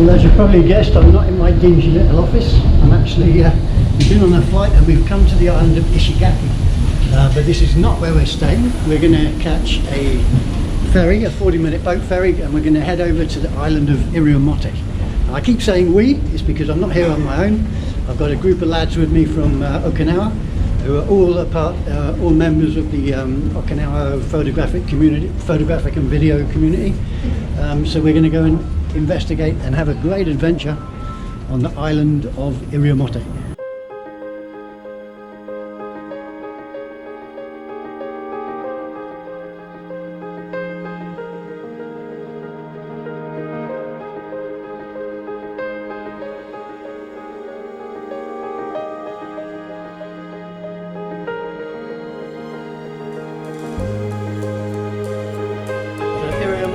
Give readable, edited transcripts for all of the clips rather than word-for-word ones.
Well, as you probably guessed, I'm not in my dingy little office. I'm actually we've been on a flight and we've come to the island of Ishigaki. But this is not where we're staying. We're going to catch a ferry, a 40-minute boat ferry, and we're going to head over to the island of Iriomote. I keep saying we, it's because I'm not here on my own. I've got a group of lads with me from Okinawa, who are all members of the Okinawa photographic and video community. So we're going to go and investigate and have a great adventure on the island of Iriomote.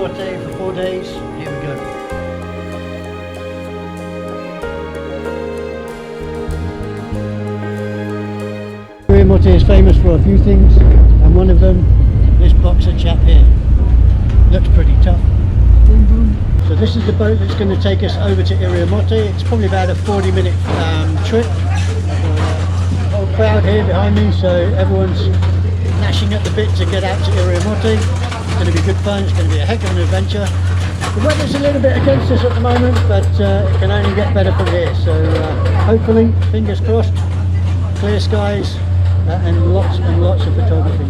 For 4 days, here we go. Iriomote is famous for a few things, and one of them, this boxer chap here. Looks pretty tough. Boom, boom. So this is the boat that's going to take us over to Iriomote. It's probably about a 40-minute trip. Whole crowd here behind me, so everyone's gnashing at the bit to get out to Iriomote. It's going to be good fun, it's going to be a heck of an adventure. The weather's a little bit against us at the moment, but it can only get better from here. So hopefully, fingers crossed, clear skies and lots of photography.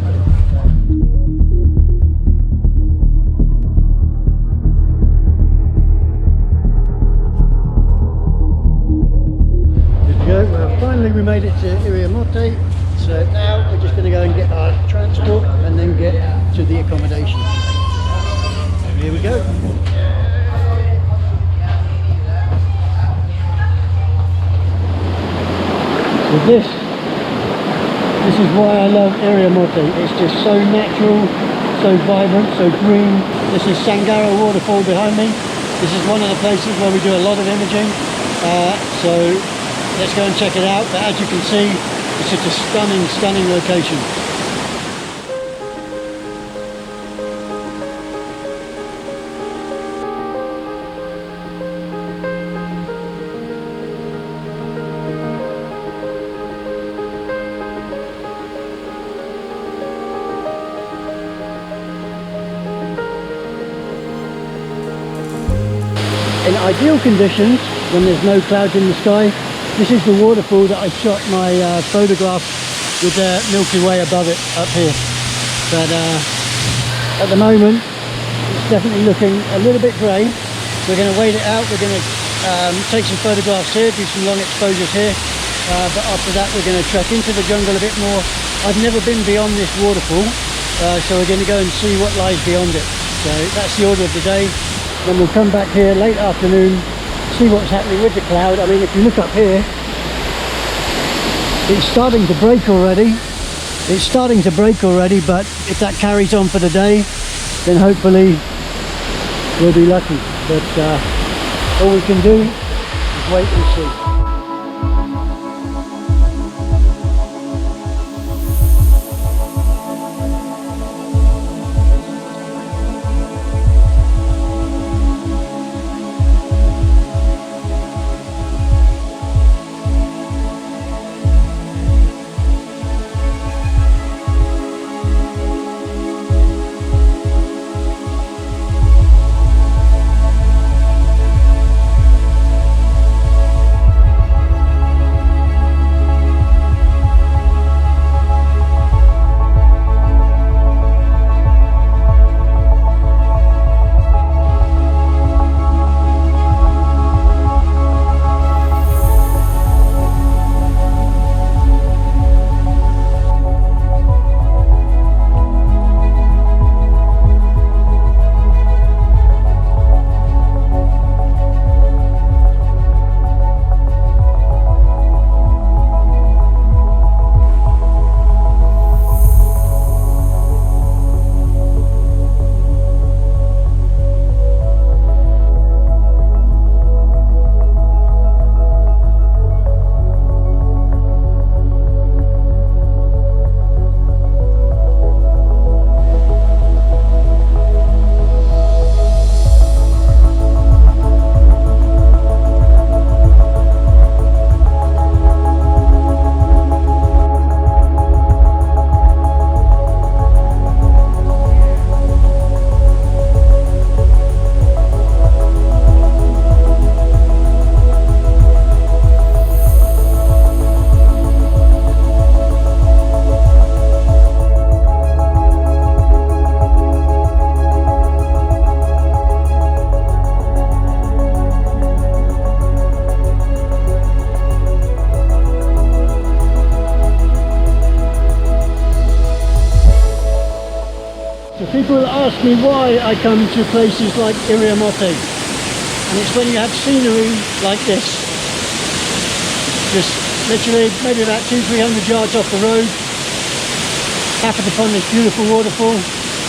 Good to go. Well, finally we made it to Iriomote. So now we're just going to go and get our transport and then get to the accommodation. Here we go. So this is why I love Iriomote. It's just so natural, so vibrant, so green. This is Sangara waterfall behind me. This is one of the places where we do a lot of imaging. So let's go and check it out. But as you can see, it's just a stunning location. In ideal conditions, when there's no clouds in the sky, this is the waterfall that I shot my photograph with the Milky Way above it up here. But at the moment, it's definitely looking a little bit grey. We're going to wait it out. We're going to take some photographs here, do some long exposures here. But after that, we're going to trek into the jungle a bit more. I've never been beyond this waterfall, so we're going to go and see what lies beyond it. So that's the order of the day. Then we'll come back here late afternoon, see what's happening with the cloud. I mean, if you look up here, it's starting to break already. It's starting to break already, but if that carries on for the day, then hopefully we'll be lucky. But all we can do is wait and see. people ask me why I come to places like Iriomote, and it's when you have scenery like this, just literally maybe about 200-300 yards off the road, happen upon this beautiful waterfall.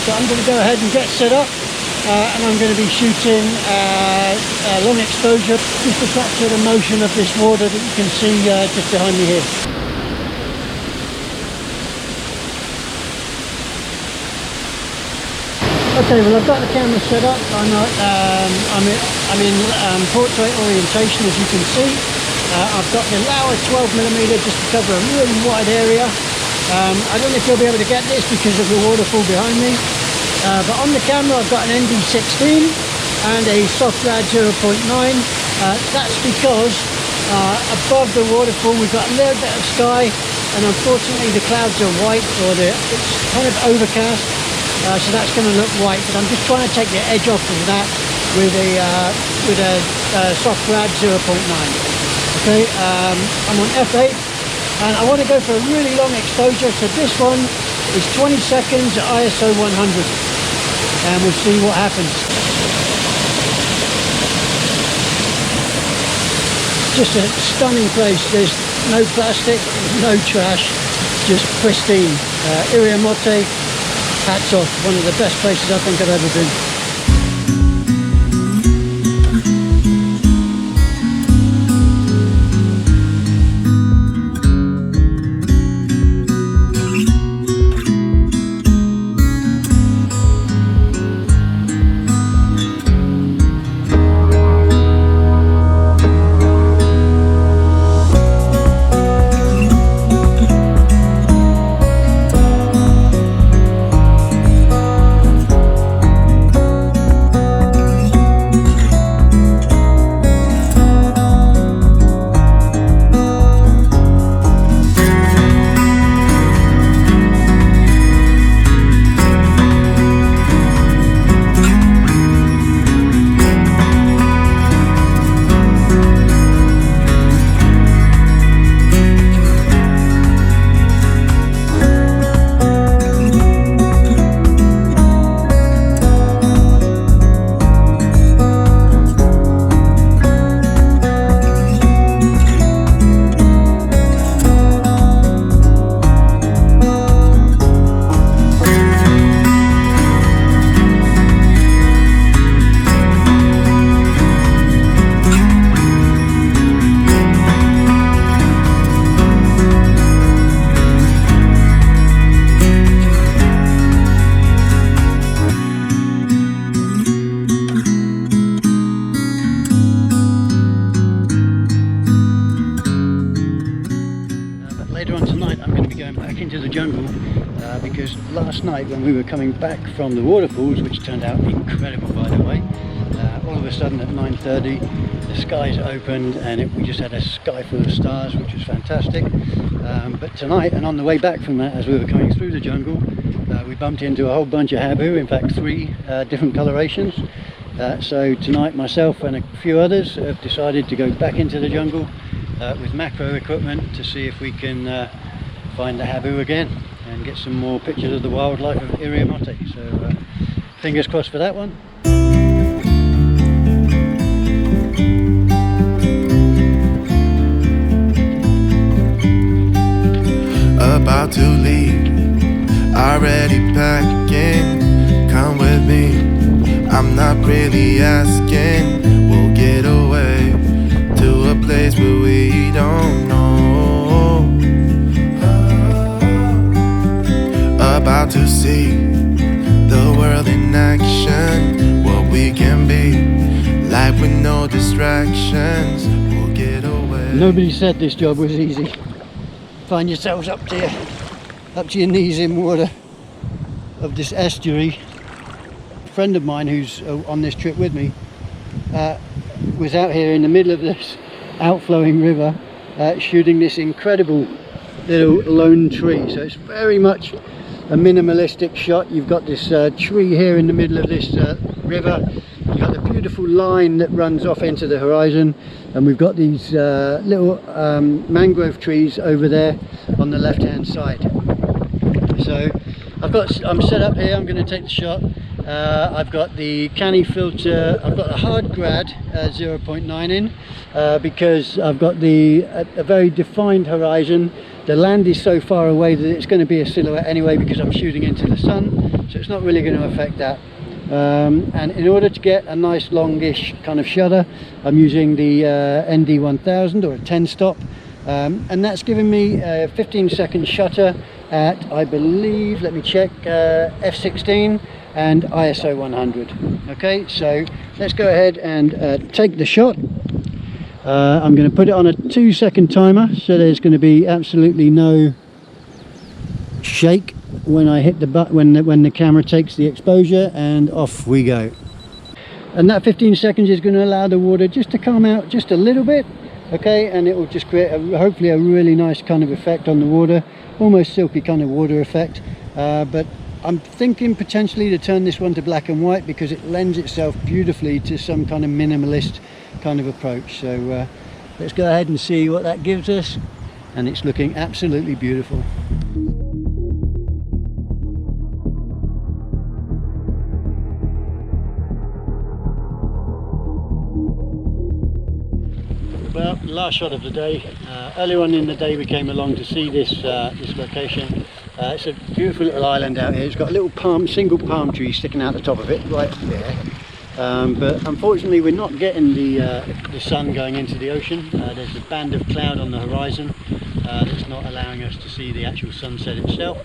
So I'm going to go ahead and get set up, and I'm going to be shooting long exposure just to capture the motion of this water that you can see just behind me here. Okay, well, I've got the camera set up. I'm in portrait orientation, as you can see. I've got the lower 12mm just to cover a really wide area. I don't know if you'll be able to get this because of the waterfall behind me, but on the camera I've got an ND16 and a soft rad 0.9. That's because above the waterfall we've got a little bit of sky, and unfortunately the clouds are white, or it's kind of overcast. So that's going to look white, but I'm just trying to take the edge off of that with a soft rad 0.9. Okay, I'm on f8, and I want to go for a really long exposure. So this one is 20 seconds at ISO 100, and we'll see what happens. Just a stunning place. There's no plastic, no trash, just pristine. Iriomote, hats off, one of the best places I think I've ever been. Into the jungle because last night when we were coming back from the waterfalls, which turned out incredible by the way, all of a sudden at 9:30 the skies opened and we just had a sky full of stars, which was fantastic. But tonight, and on the way back from that, as we were coming through the jungle, we bumped into a whole bunch of habu, in fact 3 different colorations. So tonight myself and a few others have decided to go back into the jungle with macro equipment to see if we can find the habu again and get some more pictures of the wildlife of Iriomote. So fingers crossed for that one. About to leave, already packing, come with me, I'm not really asking, we'll get away to a place where we don't know. About to see the world in action, what we can be, life with no distractions, we'll get away. Nobody said this job was easy. Find yourselves up to your knees in water of this estuary. A friend of mine who's on this trip with me was out here in the middle of this outflowing river shooting this incredible little lone tree. So it's very much a minimalistic shot. You've got this tree here in the middle of this river. You've got the beautiful line that runs off into the horizon, and we've got these little mangrove trees over there on the left hand side. So I'm set up here. I'm going to take the shot. I've got the canny filter. I've got a hard grad 0.9 in because I've got a very defined horizon. The land is so far away that it's going to be a silhouette anyway because I'm shooting into the sun, so it's not really going to affect that. And in order to get a nice longish kind of shutter, I'm using the ND1000 or a 10 stop, and that's giving me a 15-second shutter at, I believe, let me check, f16 and ISO 100. Okay, so let's go ahead and take the shot. I'm going to put it on a 2-second timer, so there's going to be absolutely no shake when I hit the button, when the camera takes the exposure, and off we go. And that 15 seconds is going to allow the water just to calm out just a little bit, okay, and it will just create hopefully a really nice kind of effect on the water, almost silky kind of water effect. But I'm thinking potentially to turn this one to black and white because it lends itself beautifully to some kind of minimalist kind of approach. So let's go ahead and see what that gives us, and it's looking absolutely beautiful. Well, last shot of the day. Earlier on in the day we came along to see this location. It's a beautiful little island out here. It's got a little single palm tree sticking out the top of it right there. But unfortunately we're not getting the sun going into the ocean. There's a band of cloud on the horizon that's not allowing us to see the actual sunset itself.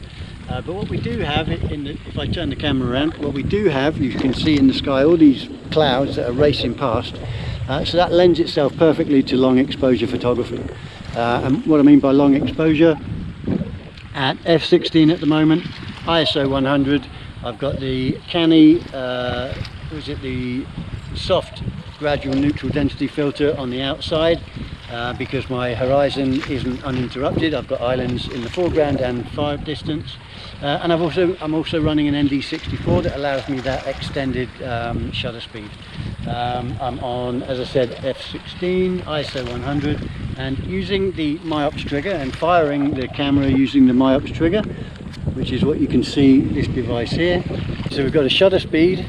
But what we do have, if I turn the camera around, what we do have, you can see in the sky all these clouds that are racing past. So that lends itself perfectly to long exposure photography. And what I mean by long exposure, at f16 at the moment, ISO 100, I've got the canny, the soft gradual neutral density filter on the outside because my horizon isn't uninterrupted. I've got islands in the foreground and far distance. And I'm also running an ND64 that allows me that extended shutter speed. I'm on, as I said, f16, ISO 100, and using the myops trigger and firing the camera using the myops trigger, which is what you can see this device here. So we've got a shutter speed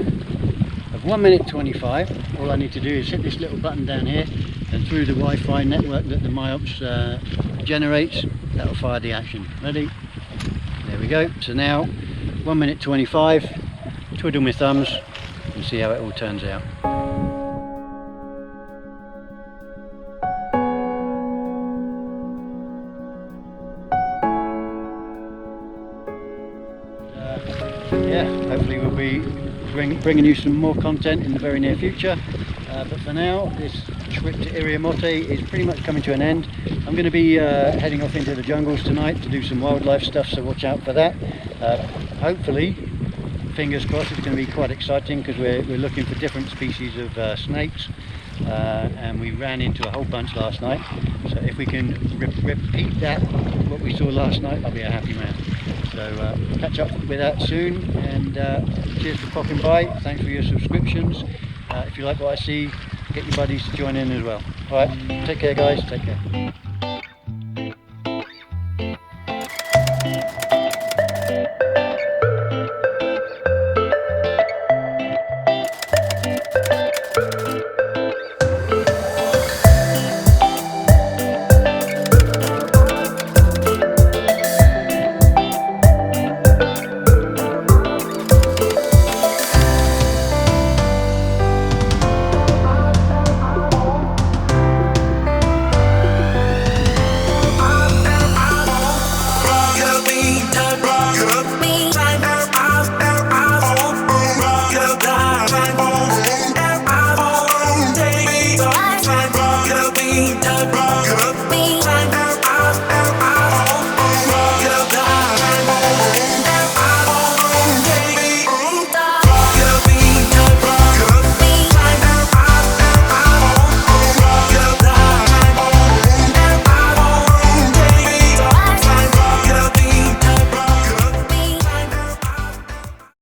of 1 minute 25. All I need to do is hit this little button down here, and through the Wi-Fi network that the myops generates, that'll fire the action. Ready? There we go. So now 1 minute 25, twiddle my thumbs and see how it all turns out. Yeah, hopefully we'll be bringing you some more content in the very near future. But for now, this trip to Iriomote is pretty much coming to an end. I'm going to be heading off into the jungles tonight to do some wildlife stuff, so watch out for that. Hopefully, fingers crossed, it's going to be quite exciting because we're looking for different species of snakes, and we ran into a whole bunch last night. So if we can repeat that, what we saw last night, I'll be a happy man. So catch up with that soon, and cheers for popping by. Thanks for your subscriptions. If you like what I see, get your buddies to join in as well. Alright, take care guys, take care. Take me